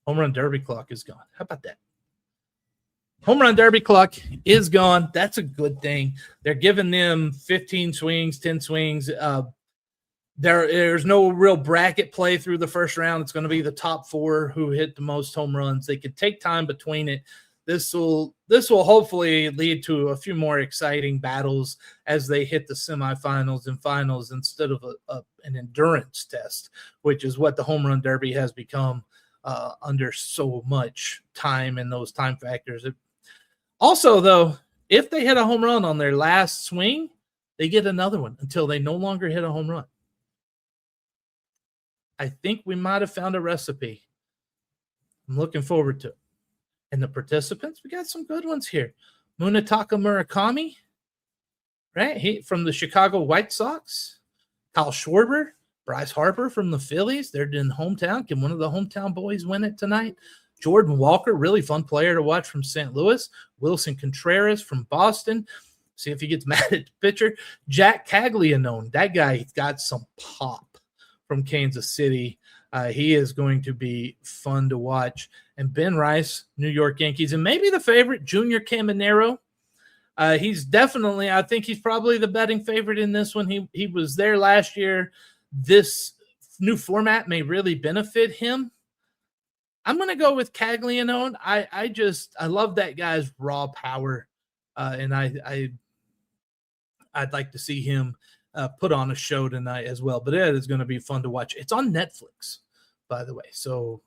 Home Run Derby clock is gone. How about that? Home Run Derby clock is gone. That's a good thing. They're giving them 15 swings, 10 swings. There's no real bracket play through the first round. It's going to be the top 4 who hit the most home runs. They could take time between it. This will hopefully lead to a few more exciting battles as they hit the semifinals and finals instead of an endurance test, which is what the Home Run Derby has become under so much time and those time factors. Also, though, if they hit a home run on their last swing, they get another one until they no longer hit a home run. I think we might have found a recipe. I'm looking forward to it. And the participants, we got some good ones here. Munetaka Murakami, right? From the Chicago White Sox. Kyle Schwarber, Bryce Harper from the Phillies. They're in hometown. Can one of the hometown boys win it tonight? Jordan Walker, really fun player to watch from St. Louis. Wilson Contreras from Boston. See if he gets mad at the pitcher. Jack Caglianone, that guy got some pop from Kansas City. He is going to be fun to watch. And Ben Rice, New York Yankees, and maybe the favorite, Junior Caminero. He's definitely, I think he's probably the betting favorite in this one. He was there last year. This new format may really benefit him. I'm going to go with Caglianone. I love that guy's raw power, and I'd like to see him put on a show tonight as well. But it is going to be fun to watch. It's on Netflix, by the way. So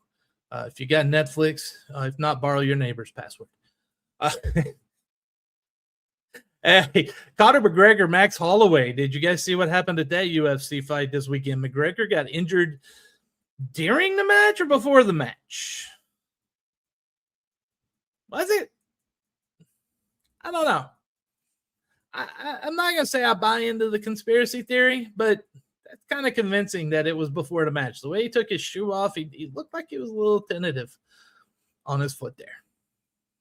if you got Netflix, if not, borrow your neighbor's password. Hey, Conor McGregor, Max Holloway. Did you guys see what happened at that UFC fight this weekend? McGregor got injured during the match or before the match? Was it? I don't know. I'm not going to say I buy into the conspiracy theory, but that's kind of convincing that it was before the match. The way he took his shoe off, he looked like he was a little tentative on his foot there.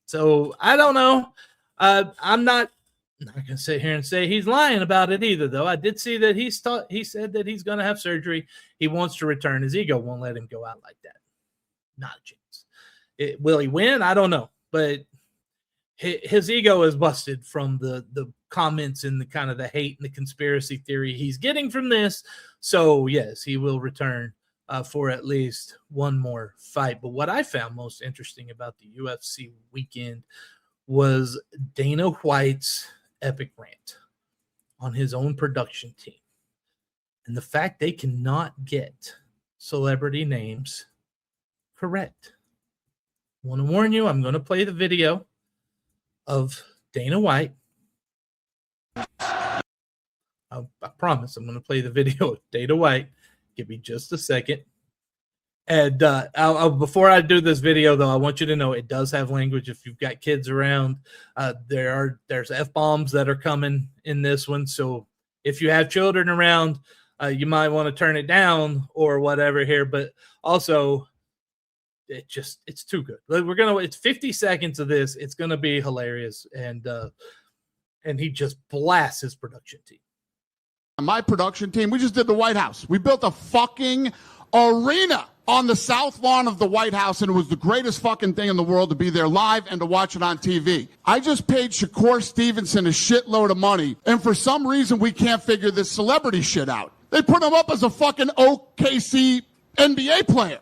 So I don't know. I'm not going to sit here and say he's lying about it either, though. I did see that he said that he's going to have surgery. He wants to return. His ego won't let him go out like that. Not a chance. Will he win? I don't know. But his ego is busted from the comments and the kind of the hate and the conspiracy theory he's getting from this. So, yes, he will return for at least one more fight. But what I found most interesting about the UFC weekend was Dana White's epic rant on his own production team. And the fact they cannot get celebrity names correct. I want to warn you, I'm going to play the video of Dana White. I promise I'm going to play the video of Dana White. Give me just a second. And before I do this video, though, I want you to know it does have language. If you've got kids around, there's F-bombs that are coming in this one. So if you have children around, you might want to turn it down or whatever here. But also, it's too good. It's 50 seconds of this. It's gonna be hilarious, and he just blasts his production team.
My production team, we just did the White House. We built a fucking arena on the south lawn of the White House, and it was the greatest fucking thing in the world to be there live and to watch it on TV. I just paid Shakur Stevenson a shitload of money, and for some reason we can't figure this celebrity shit out. They put him up as a fucking OKC NBA player.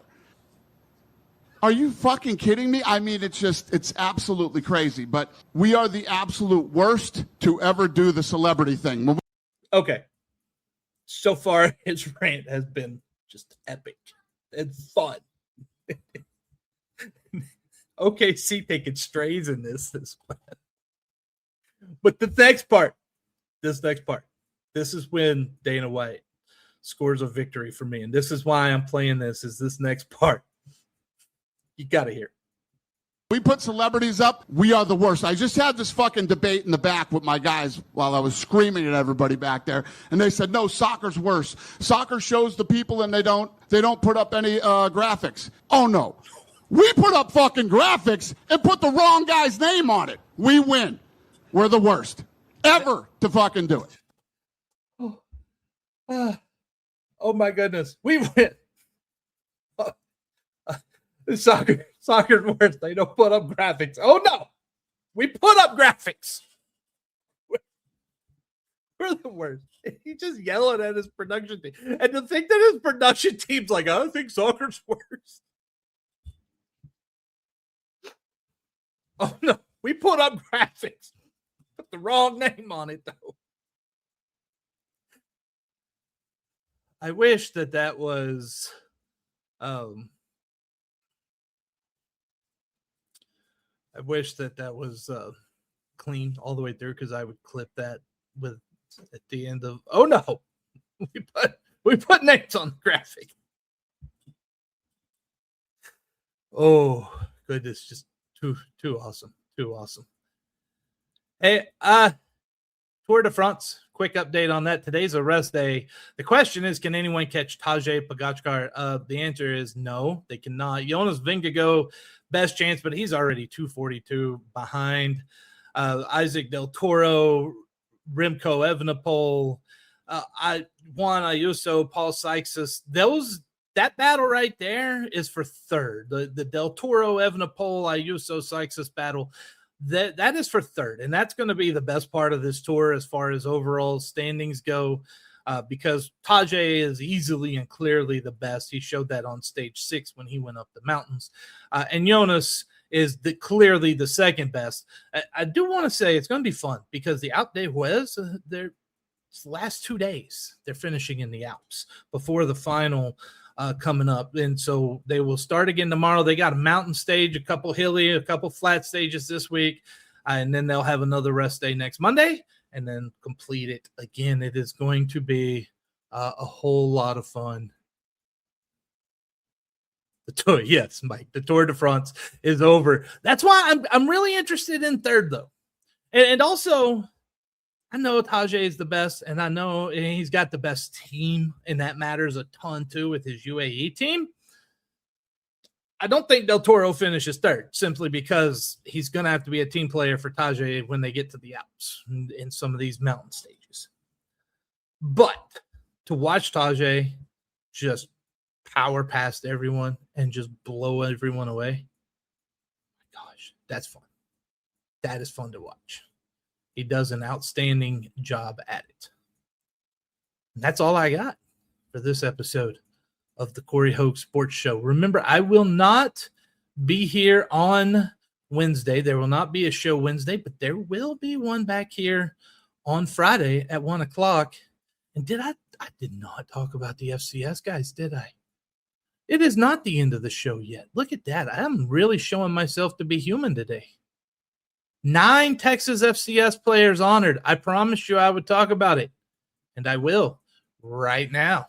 Are you fucking kidding me? I mean, it's absolutely crazy, but we are the absolute worst to ever do the celebrity thing.
Okay. So far, his rant has been just epic. It's fun. OKC taking strays in this. But this next part, this is when Dana White scores a victory for me. And this is why I'm playing this, is this next part. You got to hear.
We put celebrities up, we are the worst. I just had this fucking debate in the back with my guys while I was screaming at everybody back there, and they said, no, soccer's worse. Soccer shows the people and they don't put up any graphics. Oh, no. We put up fucking graphics and put the wrong guy's name on it. We win. We're the worst ever to fucking do it.
Oh my goodness. We win. Soccer's worse. They don't put up graphics. Oh no, we put up graphics. We're the worst. He's just yelling at his production team, and to think that his production team's like, I don't think soccer's worse. Oh no, we put up graphics. Put the wrong name on it though. I wish that was. I wish that was clean all the way through, because I would clip that with at the end of. Oh no, we put names on the graphic. Oh goodness, just too awesome, too awesome. Hey, Tour de France. Quick update on that. Today's a rest day. The question is, can anyone catch Tadej Pogačar? The answer is no, they cannot. Jonas Vingegaard, best chance, but he's already 242 behind. Isaac Del Toro, Remco Evenepoel, Juan Ayuso, Paul Sykes. That battle right there is for third. The Del Toro, Evenepoel, Ayuso, Sykes battle. That is for third, and that's going to be the best part of this tour as far as overall standings go, because Tajay is easily and clearly the best. He showed that on stage 6 when he went up the mountains, and Jonas is clearly the second best. I do want to say it's going to be fun because the Alpe d'Huez, the last 2 days, they're finishing in the Alps before the final coming up, and so they will start again tomorrow. They got a mountain stage, a couple hilly, a couple flat stages this week, and then they'll have another rest day next Monday, and then complete it again. It is going to be a whole lot of fun. The tour, yes, Mike, the Tour de France is over. That's why I'm really interested in third, though, and also. I know Tajay is the best, and I know he's got the best team, and that matters a ton, too, with his UAE team. I don't think Del Toro finishes third, simply because he's going to have to be a team player for Tajay when they get to the Alps in some of these mountain stages. But to watch Tajay just power past everyone and just blow everyone away, my gosh, that's fun. That is fun to watch. He does an outstanding job at it. And that's all I got for this episode of the Corey Hogue Sports Show. Remember, I will not be here on Wednesday. There will not be a show Wednesday, but there will be one back here on Friday at 1 o'clock. And I did not talk about the FCS guys, did I? It is not the end of the show yet. Look at that. I'm really showing myself to be human today. 9 Texas FCS players honored. I promised you I would talk about it. and I will right now.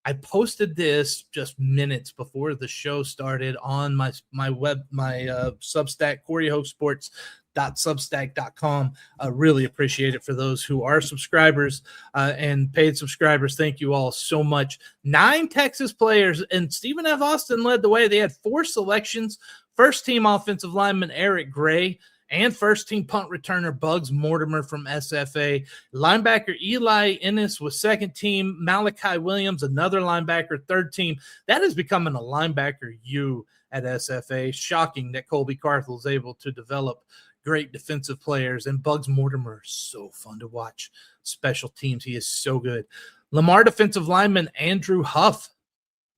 I posted this just minutes before the show started on my Substack, CoreyHopeSports.substack.com. I really appreciate it for those who are subscribers and paid subscribers. Thank you all so much. 9 Texas players, and Stephen F. Austin led the way. They had 4 selections. First team offensive lineman Eric Gray, and first-team punt returner Bugs Mortimer from SFA. Linebacker Eli Ennis was second-team. Malachi Williams, another linebacker, third-team. That is becoming a linebacker U at SFA. Shocking that Colby Carthel is able to develop great defensive players. And Bugs Mortimer is so fun to watch. Special teams, he is so good. Lamar defensive lineman Andrew Huff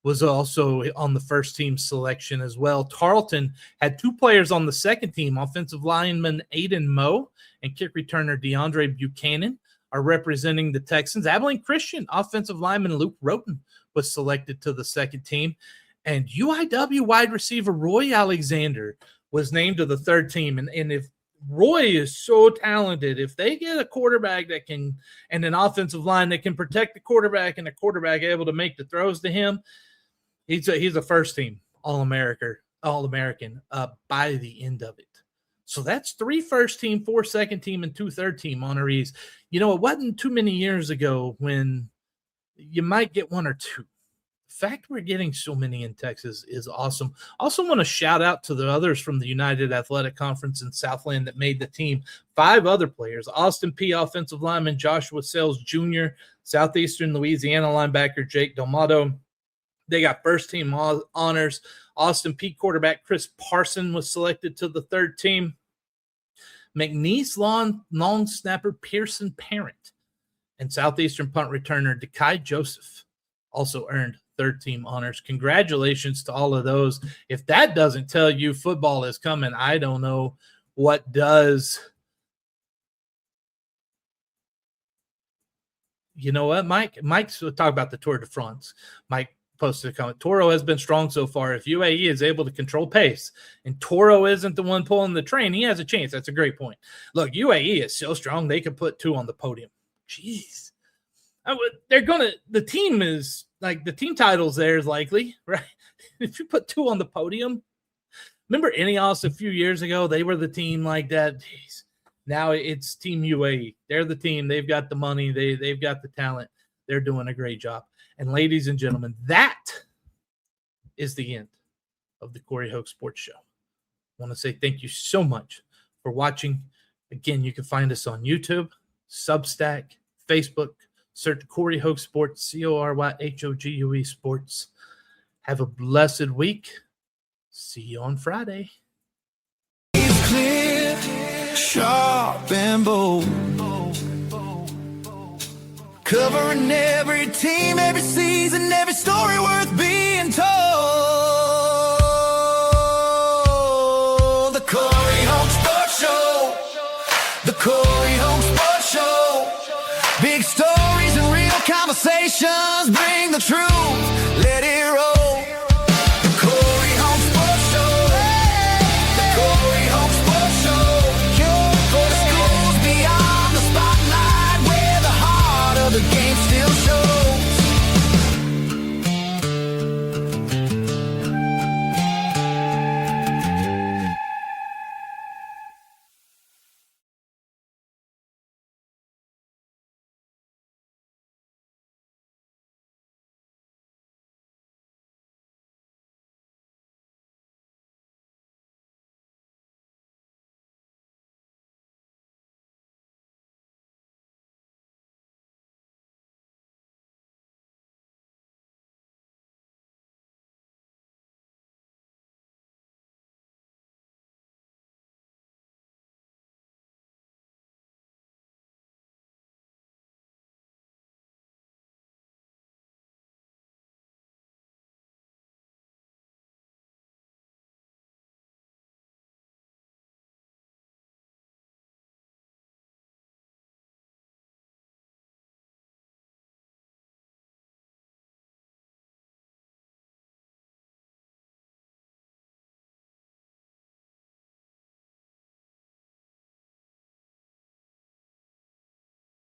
was also on the first team selection as well. Tarleton had 2 players on the second team. Offensive lineman Aiden Moe and kick returner DeAndre Buchanan are representing the Texans. Abilene Christian offensive lineman Luke Roten was selected to the second team. And UIW wide receiver Roy Alexander was named to the third team. And if Roy is so talented, if they get a quarterback that can, and an offensive line that can protect the quarterback, and a quarterback able to make the throws to him, he's a first team All-American by the end of it. So that's 3 first team, 4 second team, and 2 third team honorees. You know, it wasn't too many years ago when you might get 1 or 2. The fact we're getting so many in Texas is awesome. Also want to shout out to the others from the United Athletic Conference in Southland that made the team. 5 other players: Austin P offensive lineman Joshua Sells Jr., Southeastern Louisiana linebacker Jake Delmato. They got first team honors. Austin P quarterback Chris Parson was selected to the third team. McNeese long snapper Pearson Parent and Southeastern punt returner Dekai Joseph also earned third team honors. Congratulations to all of those. If that doesn't tell you football is coming, I don't know what does. You know what, Mike? Mike's talk about the Tour de France. Mike posted a comment. Toro has been strong so far. If UAE is able to control pace and Toro isn't the one pulling the train, he has a chance. That's a great point. Look, UAE is so strong they could put 2 on the podium. Jeez. The team is like, the team titles there is likely, right? If you put 2 on the podium. Remember Ineos a few years ago? They were the team like that. Jeez. Now it's Team UAE. They're the team. They've got the money. They've got the talent. They're doing a great job. And ladies and gentlemen, that is the end of the Corey Hoke Sports Show. I want to say thank you so much for watching. Again, you can find us on YouTube, Substack, Facebook. Search Corey Hoke Sports, CORYHOGUE Sports. Have a blessed week. See you on Friday.
Clear, sharp, and bold. Covering every team, every season, every story worth being told. The Corey Hoke Sports Show. The Corey Hoke Sports Show. Big stories and real conversations bring the truth.